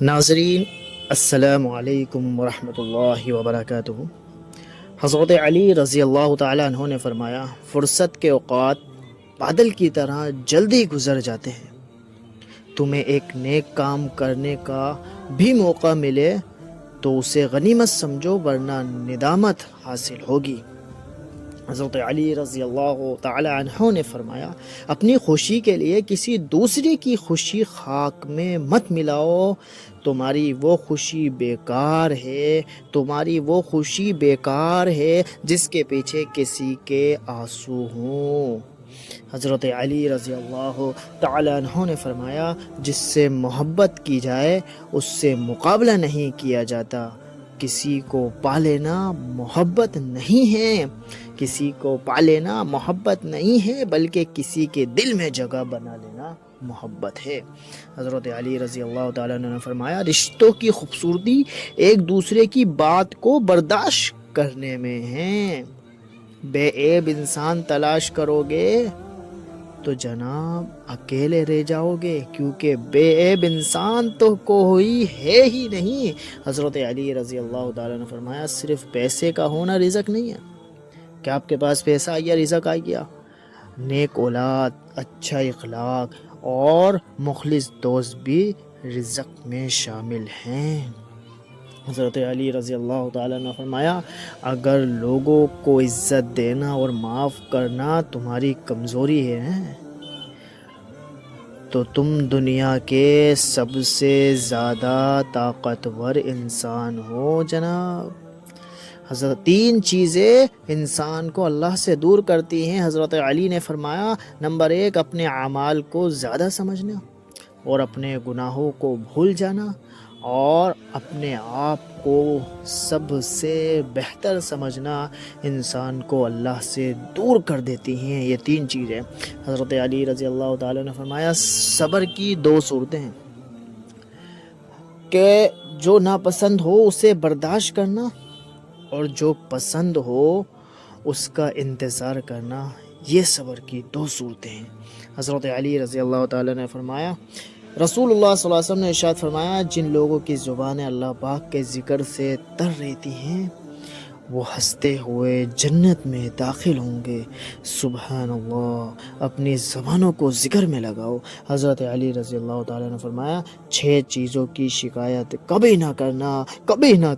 ناظرین، السلام علیکم ورحمۃ اللہ وبرکاتہ۔ حضرت علی رضی اللہ تعالیٰ عنہ نے فرمایا، فرصت کے اوقات بادل کی طرح جلدی گزر جاتے ہیں۔ تمہیں ایک نیک کام کرنے کا بھی موقع ملے تو اسے غنیمت سمجھو، ورنہ ندامت حاصل ہوگی۔ حضرت علی رضی اللہ تعالی عنہ نے فرمایا، اپنی خوشی کے لیے کسی دوسرے کی خوشی خاک میں مت ملاؤ، تمہاری وہ خوشی بیکار ہے جس کے پیچھے کسی کے آنسو ہوں۔ حضرت علی رضی اللہ تعالی عنہ نے فرمایا، جس سے محبت کی جائے اس سے مقابلہ نہیں کیا جاتا۔ کسی کو پا لینا محبت نہیں ہے بلکہ کسی کے دل میں جگہ بنا لینا محبت ہے۔ حضرت علی رضی اللہ تعالیٰ عنہ نے فرمایا، رشتوں کی خوبصورتی ایک دوسرے کی بات کو برداشت کرنے میں ہے۔ بے عیب انسان تلاش کرو گے تو جناب اکیلے رہ جاؤ گے، کیونکہ بے عیب انسان تو کوئی ہے ہی نہیں۔ حضرت علی رضی اللہ تعالیٰ نے فرمایا، صرف پیسے کا ہونا رزق نہیں ہے۔ کیا آپ کے پاس پیسہ آ گیا رزق آ گیا؟ نیک اولاد، اچھا اخلاق اور مخلص دوست بھی رزق میں شامل ہیں۔ حضرت علی رضی اللہ تعالیٰ نے فرمایا، اگر لوگوں کو عزت دینا اور معاف کرنا تمہاری کمزوری ہے تو تم دنیا کے سب سے زیادہ طاقتور انسان ہو جناب۔ حضرت تین چیزیں انسان کو اللہ سے دور کرتی ہیں۔ حضرت علی نے فرمایا، نمبر 1، اپنے اعمال کو زیادہ سمجھنا اور اپنے گناہوں کو بھول جانا، اور اپنے آپ کو سب سے بہتر سمجھنا انسان کو اللہ سے دور کر دیتی ہیں۔ یہ تین چیزیں حضرت علی رضی اللہ تعالیٰ نے فرمایا، صبر کی 2 صورتیں ہیں کہ جو ناپسند ہو اسے برداشت کرنا اور جو پسند ہو اس کا انتظار کرنا۔ یہ صبر کی 2 صورتیں ہیں۔ حضرت علی رضی اللہ تعالیٰ نے فرمایا، رسول اللہ صلی اللہ علیہ وسلم نے ارشاد فرمایا، جن لوگوں کی زبانیں اللہ پاک کے ذکر سے تر رہتی ہیں وہ ہنستے ہوئے جنت میں داخل ہوں گے۔ سبحان اللہ، اپنی زبانوں کو ذکر میں لگاؤ۔ حضرت علی رضی اللہ تعالیٰ نے فرمایا، 6 چیزوں کی شکایت کبھی نہ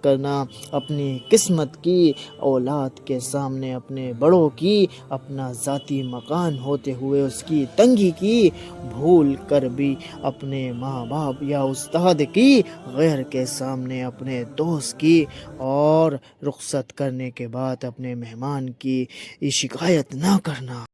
کرنا، اپنی قسمت کی، اولاد کے سامنے اپنے بڑوں کی، اپنا ذاتی مکان ہوتے ہوئے اس کی تنگی کی، بھول کر بھی اپنے ماں باپ یا استاد کی، غیر کے سامنے اپنے دوست کی، اور رخصت کرنے کے بعد اپنے مہمان کی شکایت نہ کرنا۔